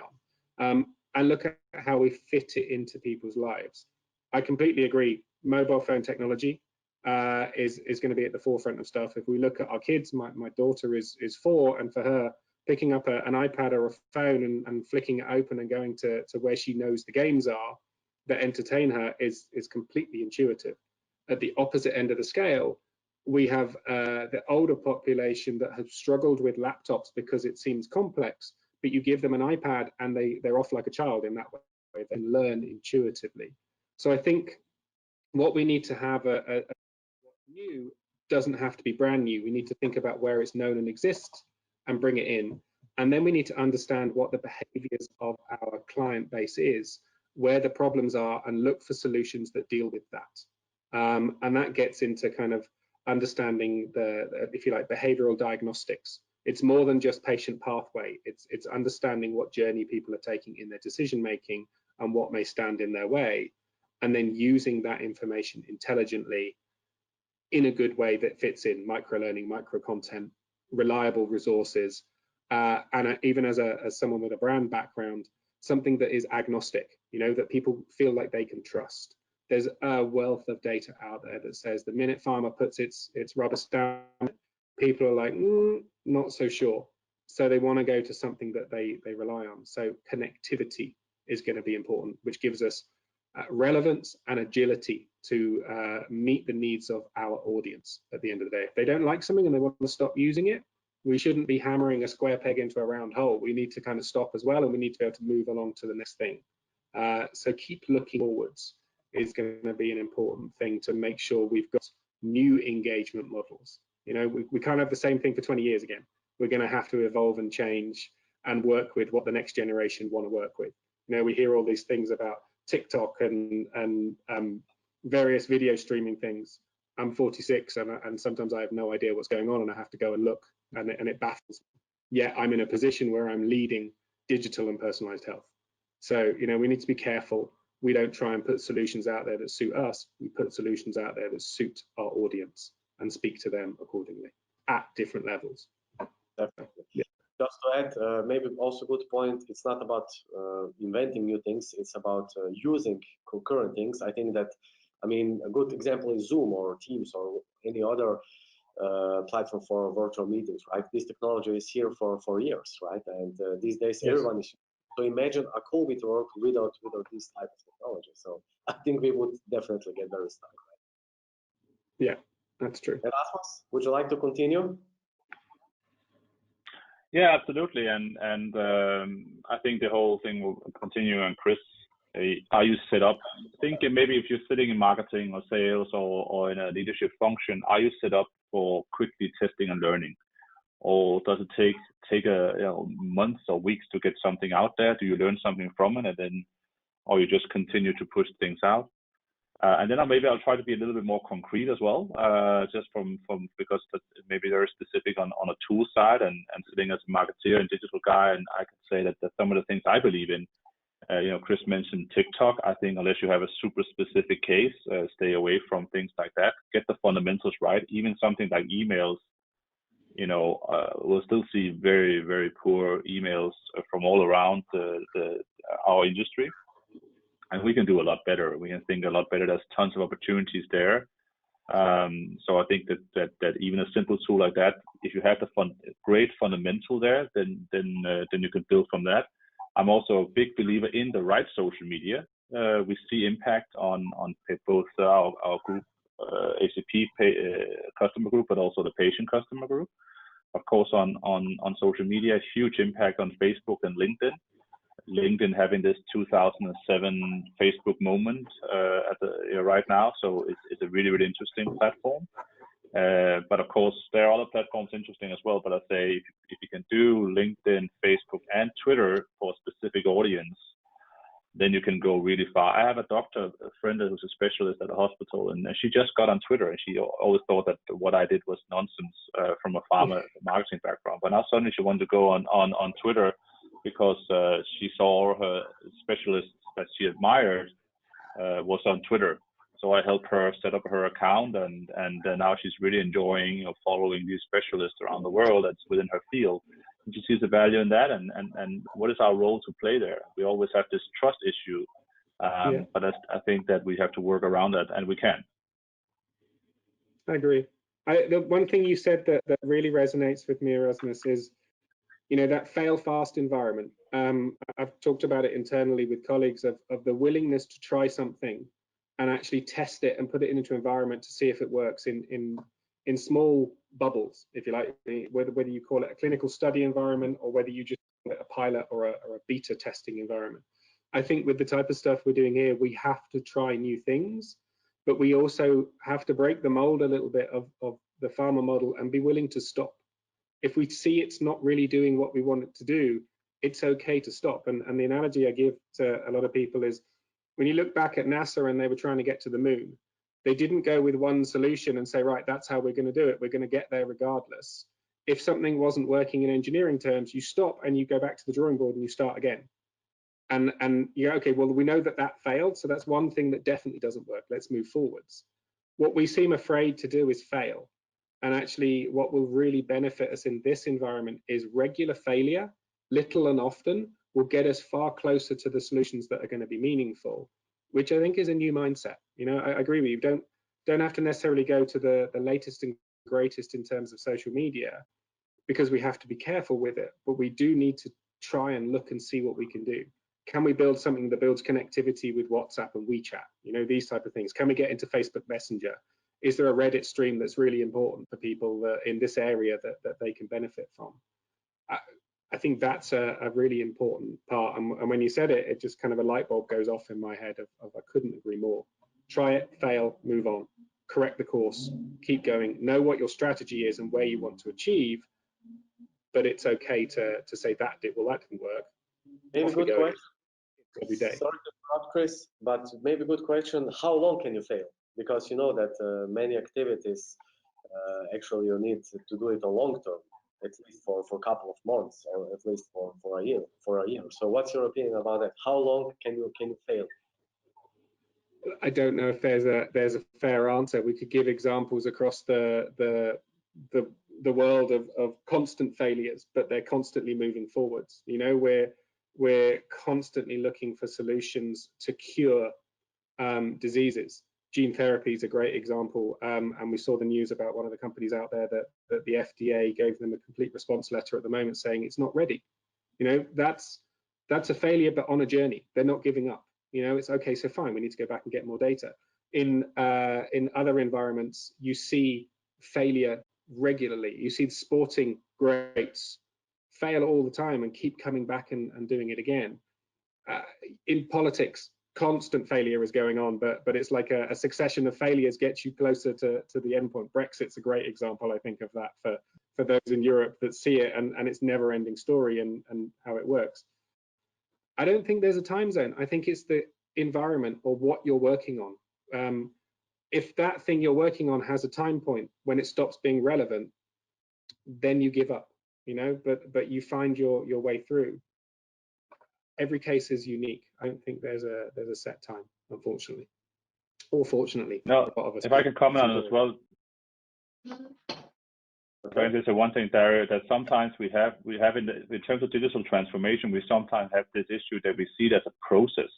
on. And look at how we fit it into people's lives. I completely agree. Mobile phone technology is going to be at the forefront of stuff. If we look at our kids, my daughter is 4, and for her, picking up an iPad or a phone and flicking it open and going to where she knows the games are that entertain her is completely intuitive. At the opposite end of the scale, we have the older population that have struggled with laptops because it seems complex, but you give them an iPad and they're off like a child in that way. They learn intuitively. So I think what we need to have a new doesn't have to be brand new. We need to think about where it's known and exists and bring it in. And then we need to understand what the behaviors of our client base is, where the problems are, and look for solutions that deal with that. And that gets into kind of understanding if you like, behavioral diagnostics. It's more than just patient pathway. It's understanding what journey people are taking in their decision making and what may stand in their way, and then using that information intelligently in a good way that fits in micro learning, micro content, reliable resources, and even as someone with a brand background, something that is agnostic, that people feel like they can trust. There's a wealth of data out there that says the minute pharma puts its rubber stamp, people are like, not so sure. So they want to go to something that they rely on. So connectivity is going to be important, which gives us relevance and agility to meet the needs of our audience at the end of the day. If they don't like something and they want to stop using it, we shouldn't be hammering a square peg into a round hole. We need to kind of stop as well, and we need to be able to move along to the next thing. So keep looking forwards is going to be an important thing to make sure we've got new engagement models. We can't have the same thing for 20 years again. We're going to have to evolve and change and work with what the next generation want to work with. We hear all these things about TikTok and various video streaming things. I'm 46 and sometimes I have no idea what's going on, and I have to go and look, and it baffles me. Yet I'm in a position where I'm leading digital and personalized health. So, we need to be careful. We don't try and put solutions out there that suit us. We put solutions out there that suit our audience and speak to them accordingly at different levels. Definitely. Yeah. Just to add, maybe also good point, it's not about inventing new things, it's about using concurrent things. I think that, a good example is Zoom or Teams or any other platform for virtual meetings, right? This technology is here for years, right? And these days, Yes. everyone is. So imagine a COVID work without this type of technology. So I think we would definitely get very stuck. Right? Yeah, that's true. Erasmus, would you like to continue? Yeah, absolutely. And I think the whole thing will continue. And Chris, are you set up? Thinking maybe if you're sitting in marketing or sales or in a leadership function, are you set up for quickly testing and learning? Or does it take months or weeks to get something out there? Do you learn something from it, and then, or you just continue to push things out? And then maybe I'll try to be a little bit more concrete as well, just from because maybe they're specific on a tool side, and sitting as a marketeer and digital guy, and I can say that some of the things I believe in. Chris mentioned TikTok. I think unless you have a super specific case, stay away from things like that. Get the fundamentals right. Even something like emails. We'll still see very, very poor emails from all around our industry, and we can do a lot better. We can think a lot better. There's tons of opportunities there. So I think that even a simple tool like that, if you have the great fundamental there, then you can build from that. I'm also a big believer in the right social media. We see impact on both our group, HCP customer group, but also the patient customer group. Of course, on social media, huge impact on Facebook and LinkedIn. LinkedIn having this 2007 Facebook moment right now, so it's a really, really interesting platform. But of course, there are other platforms interesting as well. But I say if you can do LinkedIn, Facebook, and Twitter for a specific audience, then you can go really far. I have a friend who's a specialist at a hospital, and she just got on Twitter, and she always thought that what I did was nonsense from a pharma marketing background. But now suddenly she wanted to go on Twitter because she saw her specialist that she admired was on Twitter. So I helped her set up her account, and now she's really enjoying following these specialists around the world that's within her field. And she sees the value in that, and what is our role to play there? We always have this trust issue, but I think that we have to work around that, and we can. I agree. The one thing you said that really resonates with me, Erasmus, is that fail fast environment. I've talked about it internally with colleagues of the willingness to try something and actually test it and put it into an environment to see if it works in small bubbles, if you like, whether you call it a clinical study environment or whether you just call it a pilot or a beta testing environment. I think with the type of stuff we're doing here, we have to try new things, but we also have to break the mold a little bit of the pharma model and be willing to stop. If we see it's not really doing what we want it to do, it's okay to stop. And the analogy I give to a lot of people is, when you look back at NASA and they were trying to get to the moon, They didn't go with one solution and say, right, that's how we're going to do it. We're going to get there regardless. If something wasn't working in engineering terms, you stop and you go back to the drawing board and you start again. And yeah, okay, well, we know that that failed. So that's one thing that definitely doesn't work. Let's move forwards. What we seem afraid to do is fail. And actually, what will really benefit us in this environment is regular failure, little and often, will get us far closer to the solutions that are going to be meaningful, which I think is a new mindset. You know, I agree with you. Don't have to necessarily go to the latest and greatest in terms of social media, because we have to be careful with it. But we do need to try and look and see what we can do. Can we build something that builds connectivity with WhatsApp and WeChat? You know, these type of things. Can we get into Facebook Messenger? Is there a Reddit stream that's really important for people in this area that they can benefit from? I think that's a really important part. And when you said it, it just kind of a light bulb goes off in my head of I couldn't agree more. Try it, fail, move on, correct the course, keep going, know what your strategy is and where you want to achieve. But it's okay to say that didn't work. Maybe good question. Every day. Sorry to interrupt, Chris, but maybe good question. How long can you fail? Because you know that many activities actually you need to do it a long term, at least for a couple of months, or at least for a year. So what's your opinion about that? How long can you fail? I don't know if there's a fair answer. We could give examples across the world of constant failures, but they're constantly moving forwards. You know, we're constantly looking for solutions to cure diseases. Gene therapy is a great example, and we saw the news about one of the companies out there that the FDA gave them a complete response letter at the moment saying it's not ready. You know, that's a failure, but on a journey. They're not giving up. You know, it's okay, so fine, we need to go back and get more data. In other environments, you see failure regularly. You see the sporting greats fail all the time and keep coming back and doing it again. In politics, constant failure is going on, but it's like a succession of failures gets you closer to the end point. Brexit's a great example, I think, of that for those in Europe that see it, and it's never-ending story and how it works. I don't think there's a time zone. I think it's the environment or what you're working on. If that thing you're working on has a time point when it stops being relevant, then you give up, you know, but you find your way through. Every case is unique. I don't think there's a set time, unfortunately, or fortunately. No, if I can comment on it as well. Okay. There's one thing, Dario, that sometimes we have in terms of digital transformation, we sometimes have this issue that we see it as a process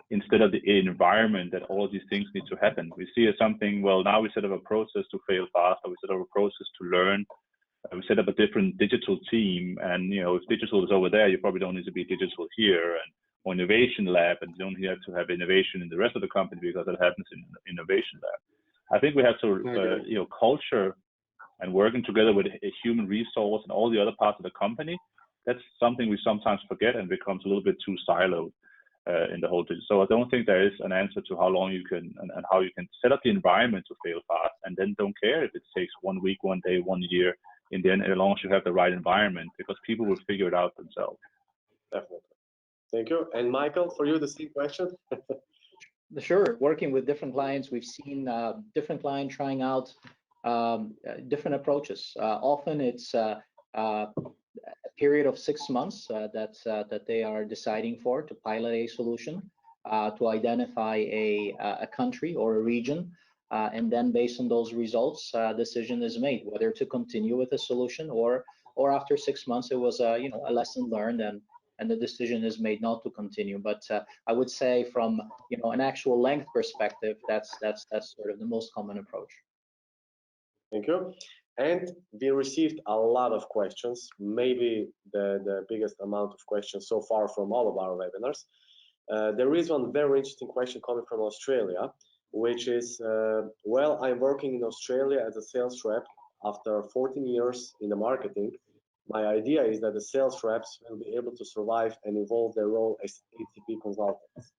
instead of the environment that all of these things need to happen. We see it as something, well, now we set up a process to fail faster, we set up a process to learn, we set up a different digital team, and you know, if digital is over there, you probably don't need to be digital here, and or innovation lab, and you don't have to have innovation in the rest of the company because that happens in innovation lab. I think we have to, you know, culture and working together with a human resource and all the other parts of the company, that's something we sometimes forget and becomes a little bit too siloed in the whole digital. So I don't think there is an answer to how long you can and how you can set up the environment to fail fast, and then don't care if it takes 1 week, 1 day, 1 year. In the end, as long as you have the right environment, because people will figure it out themselves. Definitely. Thank you. And Michael, for you, the same question. Sure. Working with different clients, we've seen different clients trying out different approaches. Often it's a period of 6 months that they are deciding for to pilot a solution, to identify a country or a region, and then based on those results, a decision is made whether to continue with the solution or after 6 months it was a lesson learned and the decision is made not to continue. But I would say from an actual length perspective, that's sort of the most common approach. Thank you. And we received a lot of questions, maybe the biggest amount of questions so far from all of our webinars. There is one very interesting question coming from Australia, which is, well, I'm working in Australia as a sales rep after 14 years in the marketing. My idea is that the sales reps will be able to survive and evolve their role as HCP consultants.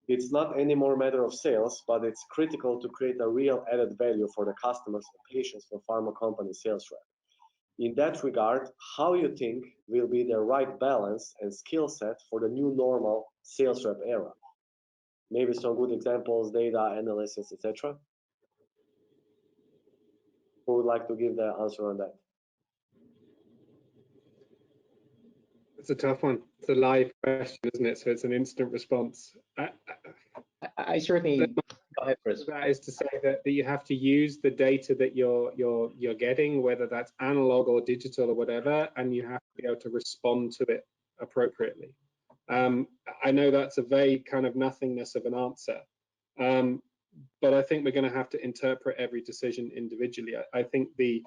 It's not anymore a matter of sales, but it's critical to create a real added value for the customers and patients for pharma company sales rep. In that regard, how you think will be the right balance and skill set for the new normal sales rep era? Maybe some good examples, data analysis, etc. Who would like to give the answer on that? It's a tough one. It's a live question, isn't it? So it's an instant response. I certainly. Go ahead, Chris. That is to say that you have to use the data that you're getting, whether that's analog or digital or whatever, and you have to be able to respond to it appropriately. I know that's a vague kind of nothingness of an answer, but I think we're going to have to interpret every decision individually. I think the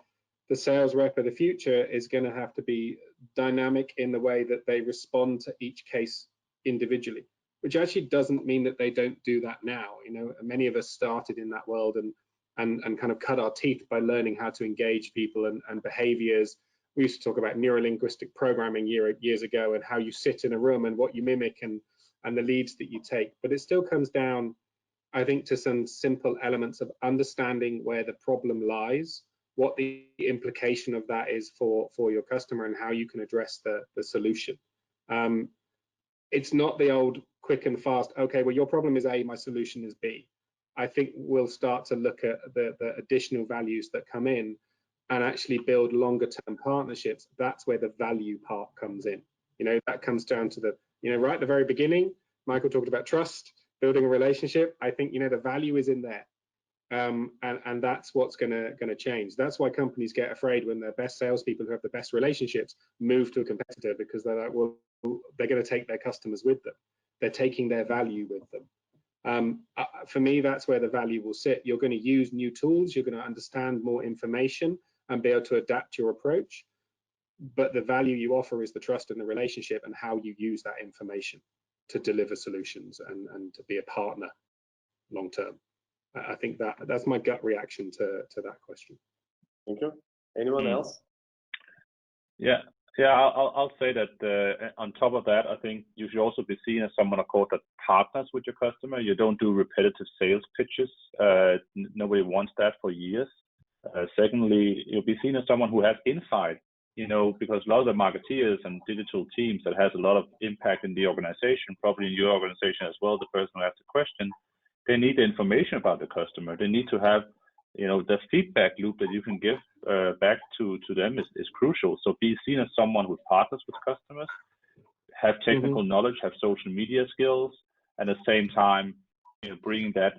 sales rep of the future is going to have to be dynamic in the way that they respond to each case individually, which actually doesn't mean that they don't do that now. You know, many of us started in that world and kind of cut our teeth by learning how to engage people and behaviors. We used to talk about neurolinguistic programming years ago and how you sit in a room and what you mimic and the leads that you take. But it still comes down, I think, to some simple elements of understanding where the problem lies, what the implication of that is for your customer, and how you can address the solution. It's not the old quick and fast, okay, well, your problem is A, my solution is B. I think we'll start to look at the additional values that come in and actually build longer term partnerships. That's where the value part comes in. You know, that comes down to right at the very beginning, Michael talked about trust, building a relationship. I think, the value is in there. And that's what's going to change. That's why companies get afraid when their best salespeople who have the best relationships move to a competitor, because they're like, well, they're going to take their customers with them. They're taking their value with them. For me, that's where the value will sit. You're going to use new tools. You're going to understand more information and be able to adapt your approach. But the value you offer is the trust and the relationship and how you use that information to deliver solutions and to be a partner long term. I think that's my gut reaction to that question. Thank you. Anyone else? Yeah, I'll say that on top of that, I think you should also be seen as someone, of course, that partners with your customer. You don't do repetitive sales pitches. Nobody wants that for years. Secondly, you'll be seen as someone who has insight, because a lot of the marketeers and digital teams that has a lot of impact in the organization, probably in your organization as well, the person who asked the question, they need the information about the customer. They need to have, the feedback loop that you can give back to them is crucial. So be seen as someone who partners with customers, have technical knowledge, have social media skills, and at the same time, bringing that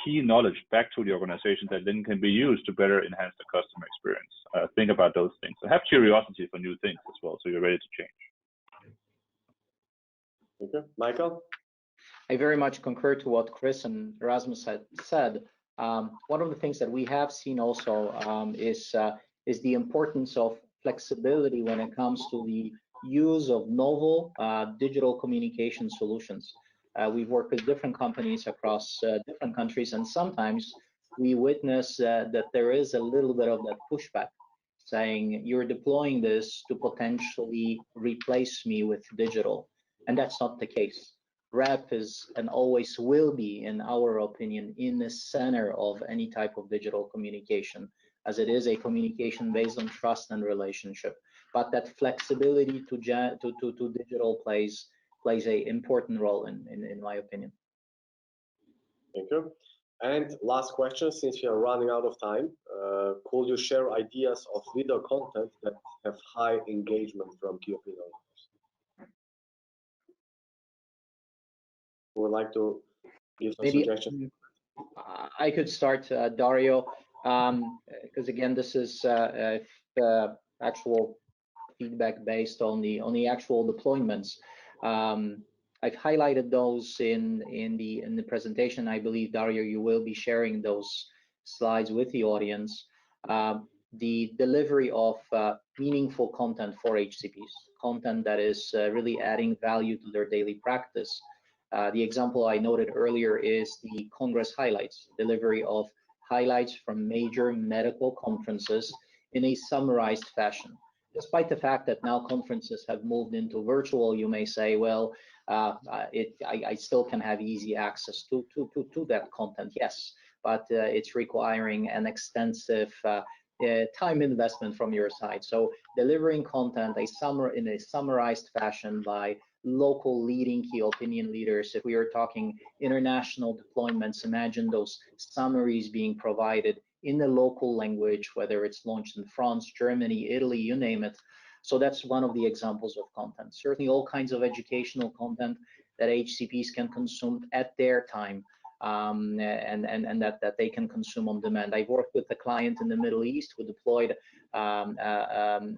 key knowledge back to the organization that then can be used to better enhance the customer experience. Think about those things. So have curiosity for new things as well, so you're ready to change. Okay, Michael? I very much concur to what Chris and Erasmus had said. One of the things that we have seen also is the importance of flexibility when it comes to the use of novel digital communication solutions. We've worked with different companies across different countries, and sometimes we witness that there is a little bit of that pushback, saying you're deploying this to potentially replace me with digital, and that's not the case. Rep is and always will be, in our opinion, in the center of any type of digital communication, as it is a communication based on trust and relationship. But that flexibility to digital plays an important role in my opinion. Thank you. And last question, since we are running out of time, could you share ideas of video content that have high engagement from key opinion leaders? Who would like to give some suggestions? I could start, Dario, because again, this is actual feedback based on the actual deployments. I've highlighted those in the presentation. I believe, Dario, you will be sharing those slides with the audience. The delivery of meaningful content for HCPs, content that is really adding value to their daily practice. The example I noted earlier is the Congress highlights, delivery of highlights from major medical conferences in a summarized fashion. Despite the fact that now conferences have moved into virtual, you may say, well, I still can have easy access to that content. Yes, but it's requiring an extensive time investment from your side. So delivering content in a summarized fashion by local leading key opinion leaders. If we are talking international deployments, imagine those summaries being provided in the local language, whether it's launched in France, Germany, Italy, you name it. So that's one of the examples of content. Certainly all kinds of educational content that HCPs can consume at their time, and that they can consume on demand. I've worked with a client in the Middle East who deployed an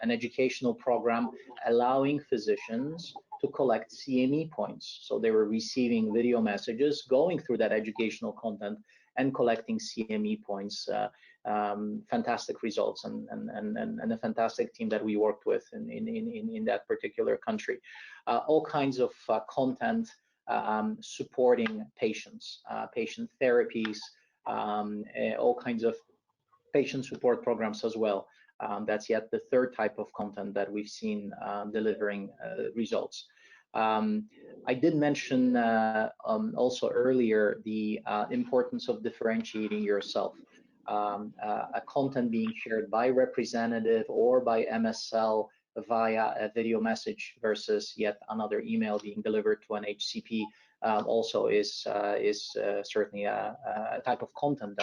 educational program allowing physicians to collect CME points. So they were receiving video messages, going through that educational content and collecting CME points. Fantastic results, and a fantastic team that we worked with in that particular country. All kinds of content supporting patients, patient therapies, all kinds of patient support programs as well. That's yet the third type of content that we've seen delivering results. I did mention also earlier the importance of differentiating yourself. A content being shared by representative or by MSL via a video message versus yet another email being delivered to an HCP also is certainly a type of content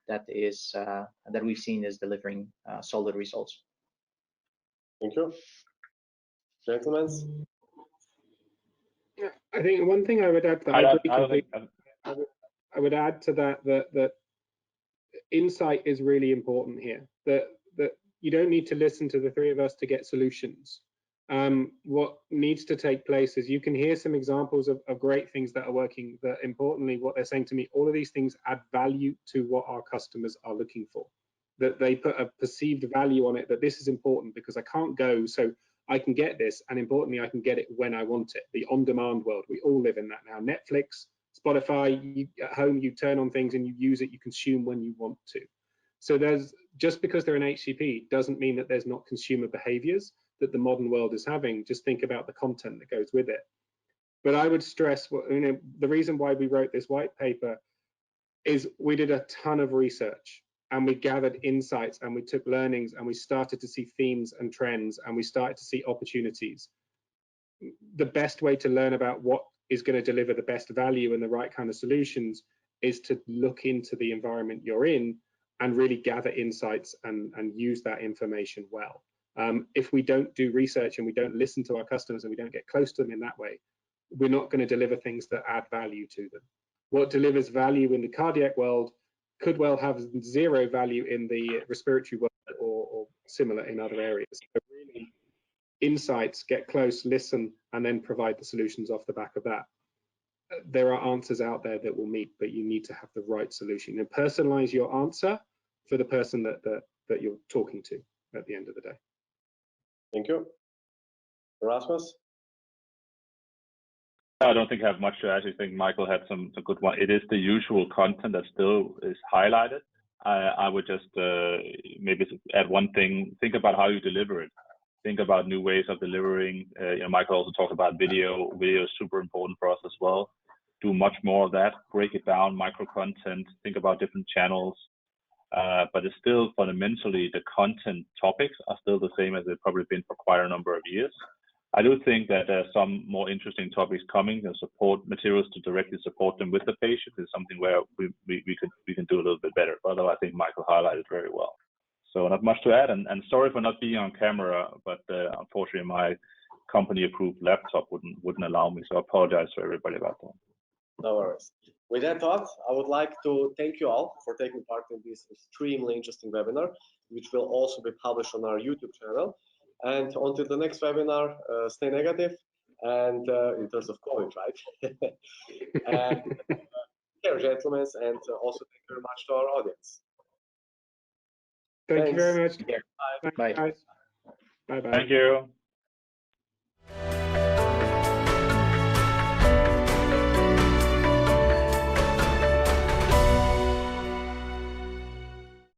that we've seen is delivering solid results. Thank you. Gentlemen? Yeah, I think one thing I would add to that, I would add to that insight is really important here. That you don't need to listen to the three of us to get solutions. What needs to take place is you can hear some examples of great things that are working, but importantly, what they're saying to me, all of these things add value to what our customers are looking for. That they put a perceived value on it, that this is important because I can't go, so I can get this, and importantly, I can get it when I want it. The on-demand world, we all live in that now. Netflix, Spotify, at home, you turn on things and you use it, you consume when you want to. So just because they're an HCP doesn't mean that there's not consumer behaviors that the modern world is having. Just think about the content that goes with it. But I would stress, the reason why we wrote this white paper is we did a ton of research and we gathered insights and we took learnings and we started to see themes and trends and we started to see opportunities. The best way to learn about what is going to deliver the best value and the right kind of solutions is to look into the environment you're in and really gather insights and use that information well. If we don't do research and we don't listen to our customers and we don't get close to them in that way, we're not going to deliver things that add value to them. What delivers value in the cardiac world could well have zero value in the respiratory world or similar in other areas. So really, insights, get close, listen, and then provide the solutions off the back of that. There are answers out there that will meet, but you need to have the right solution and personalize your answer for the person that you're talking to at the end of the day. Thank you. Erasmus? I don't think I have much to add. I think Michael had some good one. It is the usual content that still is highlighted. I would just maybe add one thing. Think about how you deliver it. Think about new ways of delivering. Michael also talked about video. Video is super important for us as well. Do much more of that. Break it down, micro content. Think about different channels. But it's still fundamentally the content topics are still the same as they've probably been for quite a number of years. I do think that there are some more interesting topics coming. The support materials to directly support them with the patient is something where we can do a little bit better. Although I think Michael highlighted very well. So not much to add. And sorry for not being on camera, but unfortunately my company-approved laptop wouldn't allow me. So I apologize to everybody about that. No worries. With that thought, I would like to thank you all for taking part in this extremely interesting webinar, which will also be published on our YouTube channel. And until the next webinar, stay negative and in terms of COVID, right? And care, gentlemen, and also thank you very much to our audience. Thank you very much. Yeah. Bye. Bye. Bye. Thank you.